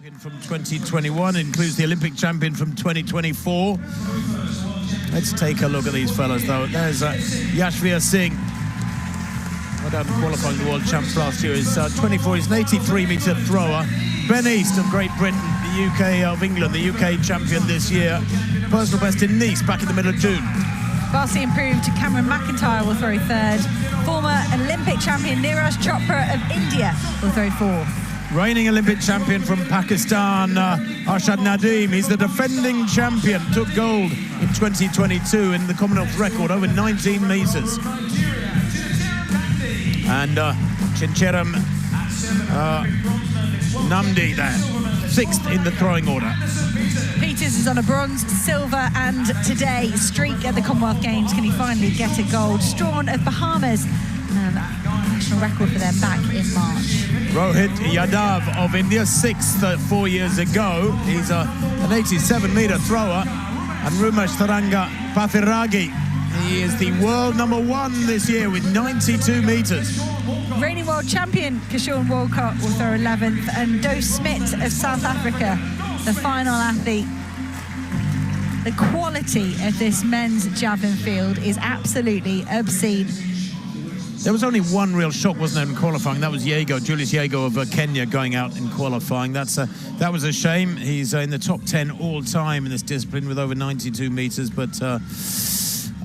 From 2021, includes the Olympic champion from 2024. Let's take a look at these fellas, though. There's Yashvir Singh. Well done, qualifying the world champs last year. He's 24. He's an 83-metre thrower. Ben East of Great Britain, the UK of England, the UK champion this year. Personal best in Nice back in the middle of June. Vastly improved. Cameron McIntyre will throw third. Former Olympic champion Neeraj Chopra of India will throw fourth. Reigning Olympic champion from Pakistan, Arshad Nadeem. He's the defending champion, took gold in 2022 in the Commonwealth record, over 19 metres. And Chincheram Namdi there, sixth in the throwing order. Peters is on a bronze, silver, and today streak at the Commonwealth Games. Can he finally get a gold? Strawn of Bahamas, national record for them back in March. Rohit Yadav of India, sixth 4 years ago. He's an 87-metre thrower. And Rumesh Tharanga Pathirage, he is the world #1 this year with 92 metres. Reigning world champion Kishore Walcott will throw 11th, and Doe Smith of South Africa, the final athlete. The quality of this men's javelin field is absolutely obscene. There was only one real shock, wasn't there, in qualifying? That was Julius Yego of Kenya going out in qualifying. That was a shame. He's in the top 10 all time in this discipline with over 92 metres, but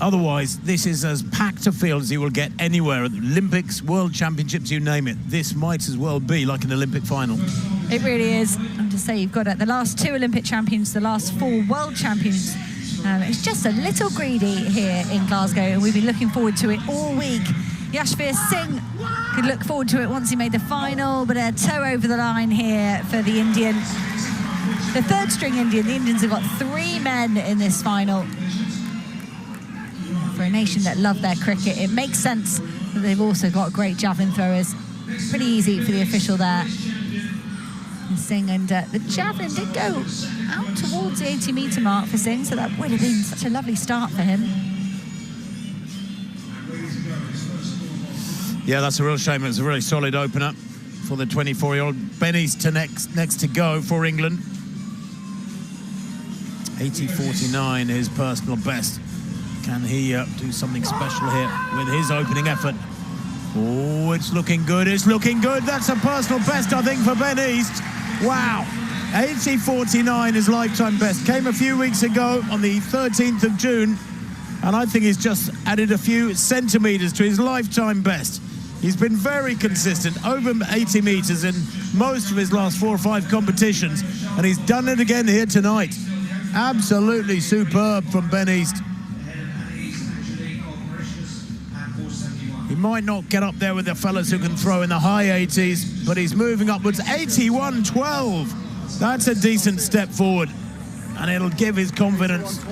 otherwise, this is as packed a field as you will get anywhere at the Olympics, World Championships, you name it. This might as well be like an Olympic final. It really is. I'm to say you've got the last 2 Olympic champions, the last 4 world champions. It's just a little greedy here in Glasgow, and we've been looking forward to it all week. Yashvir Singh could look forward to it once he made the final, but a toe over the line here for the Indian. The third string Indian. The Indians have got 3 men in this final. For a nation that love their cricket, it makes sense that they've also got great javelin throwers. Pretty easy for the official there. Singh, and the javelin did go out towards the 80-metre mark for Singh, so that would have been such a lovely start for him. Yeah, that's a real shame. It was a really solid opener for the 24-year-old. Ben East next to go for England. 80.49, his personal best. Can he do something special here with his opening effort? Oh, it's looking good. It's looking good. That's a personal best, I think, for Ben East. Wow. 80.49, his lifetime best. Came a few weeks ago on the 13th of June. And I think he's just added a few centimetres to his lifetime best. He's been very consistent, over 80 metres in most of his last 4 or 5 competitions, and he's done it again here tonight. Absolutely superb from Ben East. He might not get up there with the fellas who can throw in the high 80s, but he's moving upwards. 81.12. That's a decent step forward, and it'll give his confidence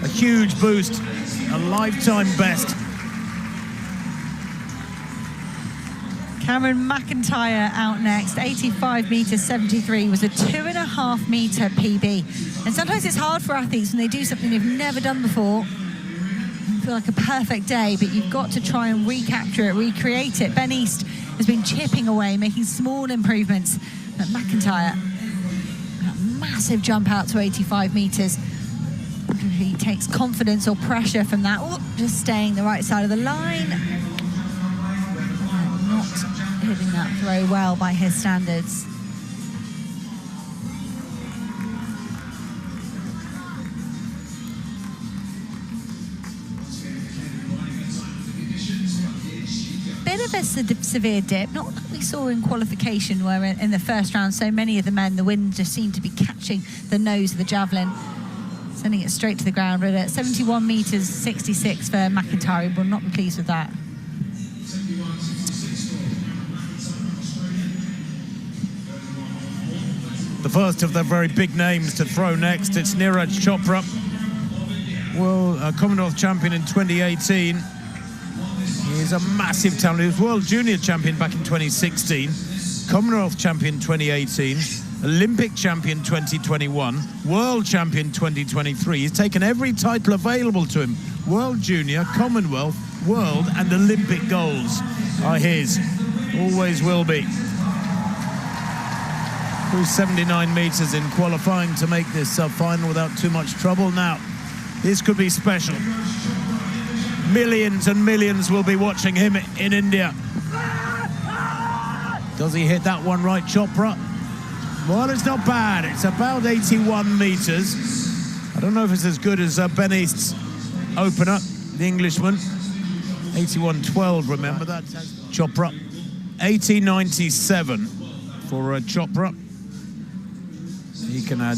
a huge boost, a lifetime best. Cameron McIntyre out next. 85 metres 73 was a 2.5 metre PB. And sometimes it's hard for athletes when they do something they've never done before. You feel like a perfect day, but you've got to try and recapture it, recreate it. Ben East has been chipping away, making small improvements. But McIntyre, a massive jump out to 85 metres. If he takes confidence or pressure from that. Oh, just staying the right side of the line. Not hitting that throw well by his standards. Bit of a severe dip, not like we saw in qualification, where in the first round so many of the men, the wind just seemed to be catching the nose of the javelin, sending it straight to the ground. But at 71 metres 66 for McIntyre, will not be pleased with that. The first of the very big names to throw next, it's Neeraj Chopra, Commonwealth champion in 2018. He's a massive talent. He was World Junior champion back in 2016, Commonwealth champion 2018, Olympic champion 2021, World champion 2023. He's taken every title available to him. World Junior, Commonwealth, World and Olympic golds are his. Always will be. Through 79 metres in qualifying to make this final without too much trouble. Now, this could be special. Millions and millions will be watching him in India. Does he hit that one right, Chopra? Well, it's not bad. It's about 81 metres. I don't know if it's as good as Ben East's opener, the Englishman. 81.12, remember that? Chopra. 80.97 for Chopra. He can add,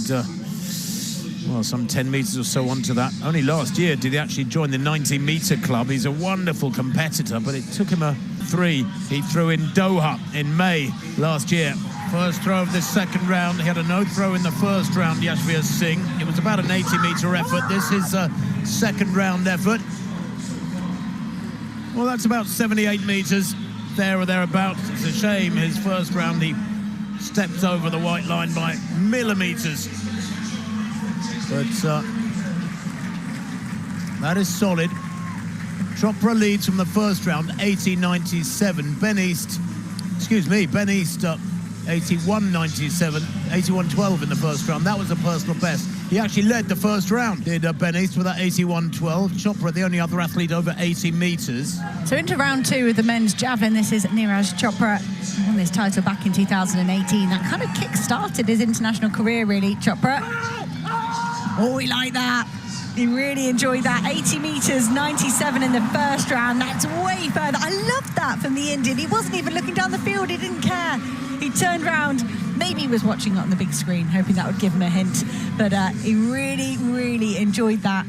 well, some 10 metres or so onto that. Only last year did he actually join the 90-metre club. He's a wonderful competitor, but it took him a 3. He threw in Doha in May last year. First throw of this second round. He had a no throw in the first round, Yashvir Singh. It was about an 80-metre effort. This is a second round effort. Well, that's about 78 metres, there or thereabouts. It's a shame his first round he stepped over the white line by millimetres. But that is solid. Chopra leads from the first round, 80.97. Ben East 81.97, 81.12 in the first round. That was a personal best. He actually led the first round, did Ben East, with that 81.12. Chopra, the only other athlete over 80 metres. So into round 2 of the men's javelin. This is Neeraj Chopra. Won this title back in 2018. That kind of kick-started his international career, really, Chopra. Oh, he liked that. He really enjoyed that. 80 metres, 97 in the first round. That's way further. I loved that from the Indian. He wasn't even looking down the field. He didn't care. He turned round. Maybe he was watching it on the big screen, hoping that would give him a hint. But he really, really enjoyed that.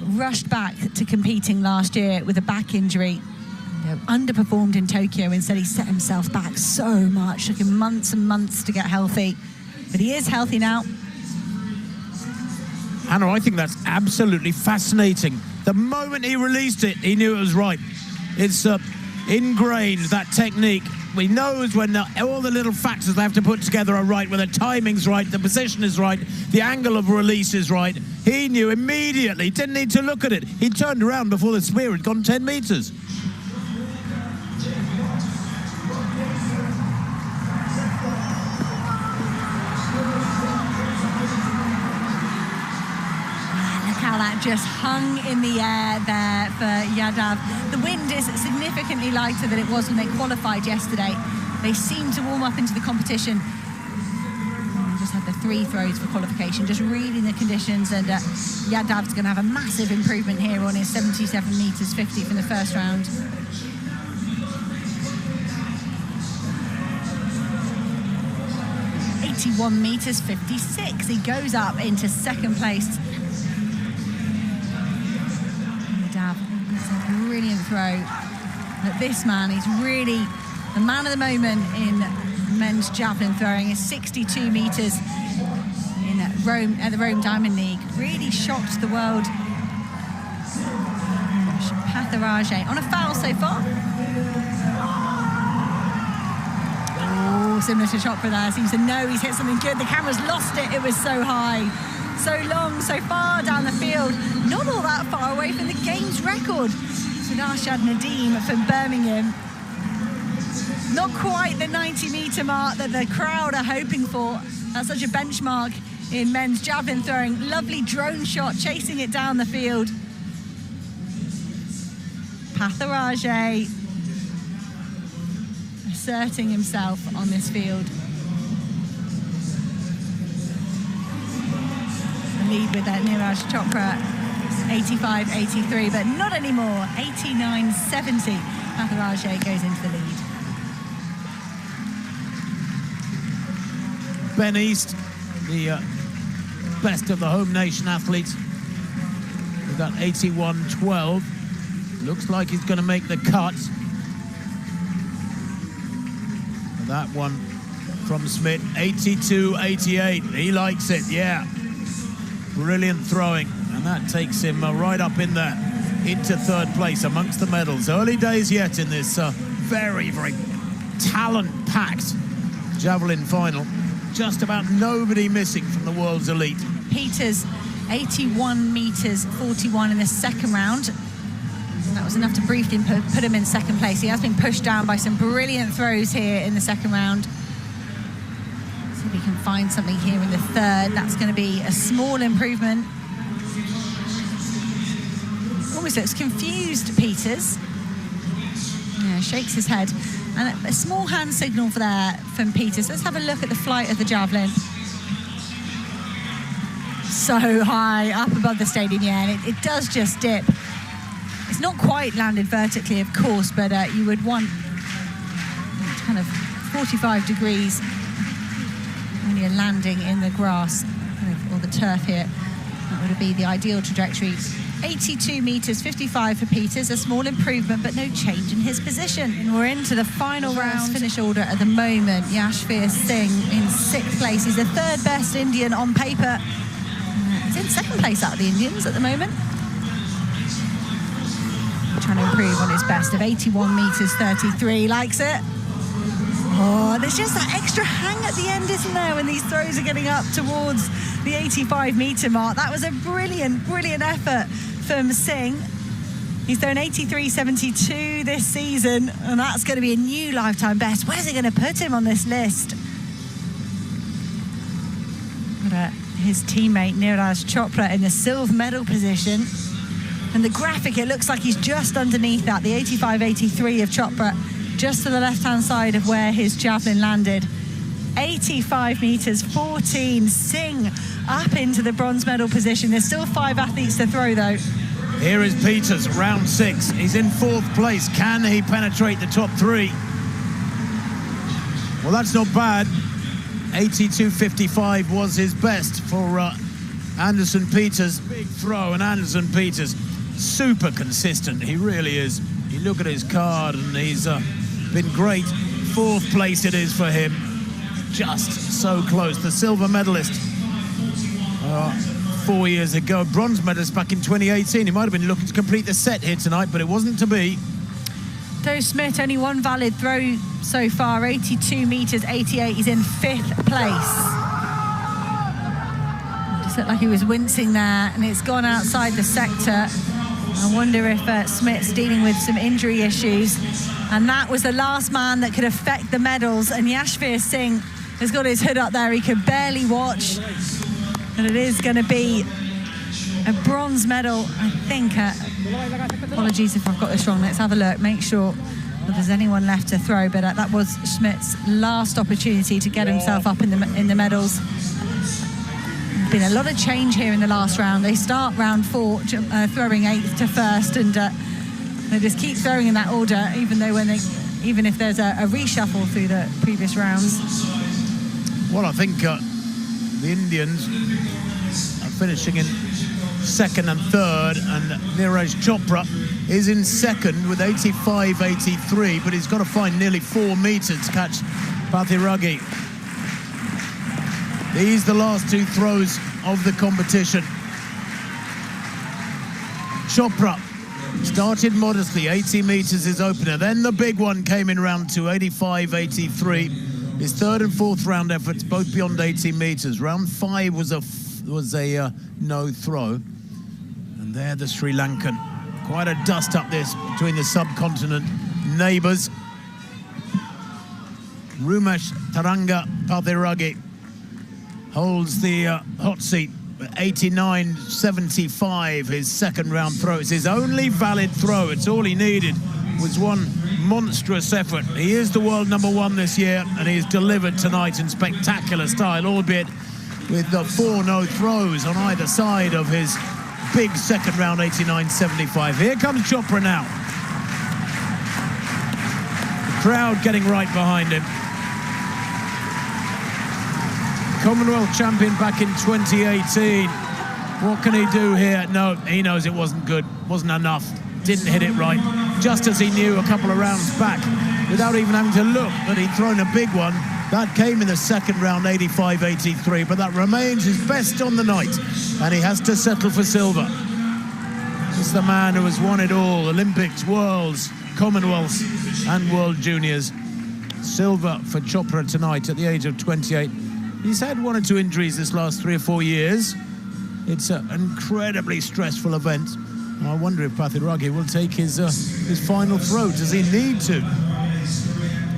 Rushed back to competing last year with a back injury. Underperformed in Tokyo. Instead, he set himself back so much. Took him months and months to get healthy. But he is healthy now. Anna, I think that's absolutely fascinating. The moment he released it, he knew it was right. It's ingrained, that technique. He knows when all the little factors they have to put together are right, when the timing's right, the position is right, the angle of release is right. He knew immediately, didn't need to look at it. He turned around before the spear had gone 10 metres. That just hung in the air there for Yadav. The wind is significantly lighter than it was when they qualified yesterday. They seem to warm up into the competition. We just had the 3 throws for qualification, just reading the conditions, and Yadav's going to have a massive improvement here on his 77 metres 50 from the first round. .81 metres 56. He goes up into second place. Brilliant throw. But this man is really the man of the moment in men's javelin throwing. Is 62 metres in Rome at the Rome Diamond League. Really shocked the world. Pathirage on a foul so far. Oh, similar to Chopra there. Seems to know he's hit something good. The camera's lost it. It was so high, so long, so far down the field. Not all that far away from the games record. Arshad Nadeem from Birmingham. Not quite the 90-metre mark that the crowd are hoping for. That's such a benchmark in men's javelin throwing. Lovely drone shot, chasing it down the field. Pathirage asserting himself on this field. The lead with that Neeraj Chopra. 85.83, but not anymore. 89.70. Pathirage goes into the lead. Ben East, the best of the home nation athletes. We've got 81.12. Looks like he's going to make the cut. That one from Smith, 82.88. He likes it, yeah. Brilliant throwing. And that takes him right up in there into third place amongst the medals. Early days yet in this very, very talent-packed javelin final. Just about nobody missing from the world's elite. Peters, 81 metres 41 in the second round. And that was enough to briefly put him in second place. He has been pushed down by some brilliant throws here in the second round. he can find something here in the third. That's going to be a small improvement. Almost looks confused, Peters. Yeah, shakes his head. And a small hand signal for there from Peters. Let's have a look at the flight of the javelin. So high up above the stadium, yeah, and it does just dip. It's not quite landed vertically, of course, but you would want kind of 45 degrees when you're landing in the grass or the turf here. That would be the ideal trajectory. 82 metres, 55 for Peters, a small improvement, but no change in his position. And we're into the final round. Finish order at the moment. Yashvir Singh in 6th place. He's the 3rd best Indian on paper. He's in 2nd place out of the Indians at the moment. Trying to improve on his best of 81 metres, 33. Likes it. Oh, there's just that extra hang at the end, isn't there, when these throws are getting up towards the 85-metre mark. That was a brilliant, brilliant effort from Singh. He's thrown 83.72 this season, and that's going to be a new lifetime best. Where's it going to put him on this list? But, his teammate Neeraj Chopra in the silver medal position. And the graphic, it looks like he's just underneath that, the 85.83 of Chopra, just to the left-hand side of where his javelin landed. 85 metres, 14. Singh up into the bronze medal position. There's still 5 athletes to throw, though. Here is Peters, round 6. He's in 4th place. Can he penetrate the top 3? Well, that's not bad. 82.55 was his best for Anderson Peters. Big throw, and Anderson Peters, super consistent. He really is. You look at his card, and he's been great. 4th place it is for him. Just so close. The silver medalist 4 years ago. Bronze medalist back in 2018. He might have been looking to complete the set here tonight, but it wasn't to be. Joe Smith, only one valid throw so far. 82 metres, 88. He's in 5th place. Just looked like he was wincing there, and it's gone outside the sector. I wonder if Smith's dealing with some injury issues. And that was the last man that could affect the medals. And Yashvir Singh has got his hood up there. He could barely watch. And it is going to be a bronze medal, I think. Apologies if I've got this wrong. Let's have a look, make sure that there's anyone left to throw. But that was Smith's last opportunity to get himself up in the medals. There's been a lot of change here in the last round. They start round 4 throwing 8th to 1st, and they just keep throwing in that order, even if there's a reshuffle through the previous rounds. Well, I think the Indians are finishing in 2nd and 3rd, and Neeraj Chopra is in 2nd with 85.83, but he's got to find nearly 4 metres to catch Pathirage. These are the last 2 throws of the competition. Chopra started modestly, 80 metres his opener. Then the big one came in round 2, 85.83. His 3rd and 4th round efforts, both beyond 80 metres. Round 5 was a no throw. And there the Sri Lankan. Quite a dust-up this between the subcontinent neighbours. Rumesh, Tharanga, Pathirage holds the hot seat. 89.75, his 2nd round throw. It's his only valid throw. It's all he needed was one monstrous effort. He is the world #1 this year, and he has delivered tonight in spectacular style, albeit with the 4 no throws on either side of his big 2nd round 89.75. Here comes Chopra now. The crowd getting right behind him. Commonwealth champion back in 2018. What can he do here? No, he knows it wasn't good, wasn't enough. Didn't hit it right, just as he knew a couple of rounds back, without even having to look that he'd thrown a big one. That came in the 2nd round, 85.83, but that remains his best on the night, and he has to settle for silver. He's the man who has won it all: Olympics, Worlds, Commonwealths, and World Juniors. Silver for Chopra tonight at the age of 28. He's had 1 or 2 injuries this last 3 or 4 years. It's an incredibly stressful event. I wonder if Pathirage will take his final throw. Does he need to?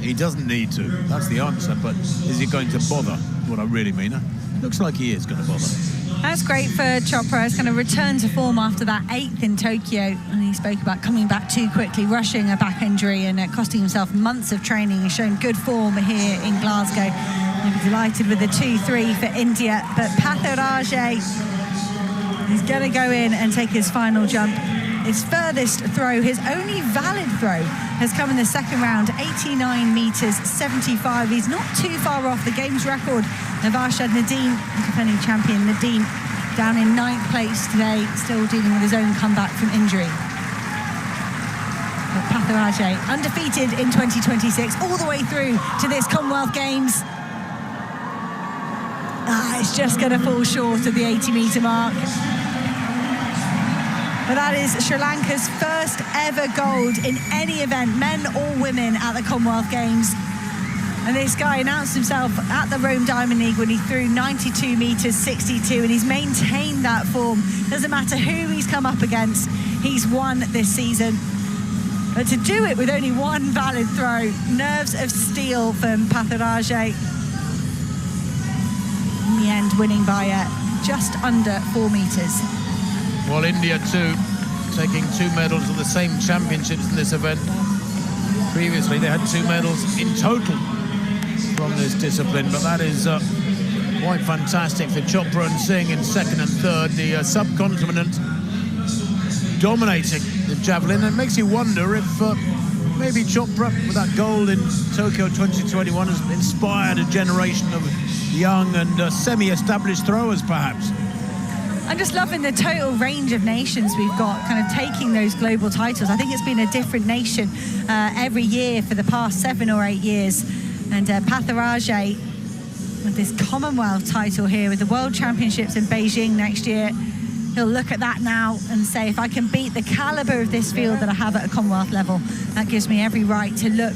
He doesn't need to. That's the answer. But is he going to bother? What I really mean. Looks like he is going to bother. That's great for Chopra. He's going to return to form after that 8th in Tokyo. And he spoke about coming back too quickly, rushing a back injury and costing himself months of training. He's shown good form here in Glasgow. I'm delighted with the 2-3 for India. But Pathirage is going to go in and take his final jump. His furthest throw, his only valid throw, has come in the second round, 89 metres 75. He's not too far off the games record of Arshad Nadeem, defending champion Nadeem, down in 9th place today, still dealing with his own comeback from injury. But Pathirage, undefeated in 2026, all the way through to this Commonwealth Games. It's just going to fall short of the 80-metre mark. But that is Sri Lanka's first ever gold in any event, men or women, at the Commonwealth Games. And this guy announced himself at the Rome Diamond League when he threw 92 metres 62, and he's maintained that form. Doesn't matter who he's come up against, he's won this season. But to do it with only one valid throw, nerves of steel from Pathirage. In the end, winning by just under 4 metres. Well, India too, taking 2 medals at the same championships in this event. Previously, they had 2 medals in total from this discipline, but that is quite fantastic for Chopra and Singh in 2nd and 3rd. The subcontinent dominating the javelin. It makes you wonder if maybe Chopra, with that gold in Tokyo 2021, has inspired a generation of young and semi-established throwers, perhaps. I'm just loving the total range of nations we've got kind of taking those global titles. I think it's been a different nation every year for the past 7 or 8 years. And Pathirage, with this Commonwealth title here, with the World Championships in Beijing next year, he'll look at that now and say, if I can beat the calibre of this field that I have at a Commonwealth level, that gives me every right to look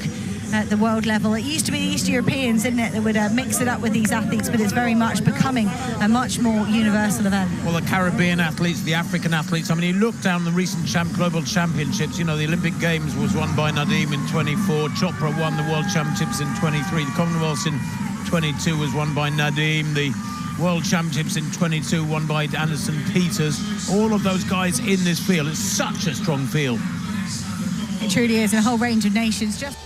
at the world level. It used to be the East Europeans, didn't it, that would mix it up with these athletes, but it's very much becoming a much more universal event. Well, the Caribbean athletes, the African athletes, I mean, you look down the recent global championships, you know, the Olympic Games was won by Nadeem in 24, Chopra won the World Championships in 23, the Commonwealth in 22 was won by Nadeem, the World Championships in 22 won by Anderson Peters. All of those guys in this field, it's such a strong field. It truly is, a whole range of nations. Just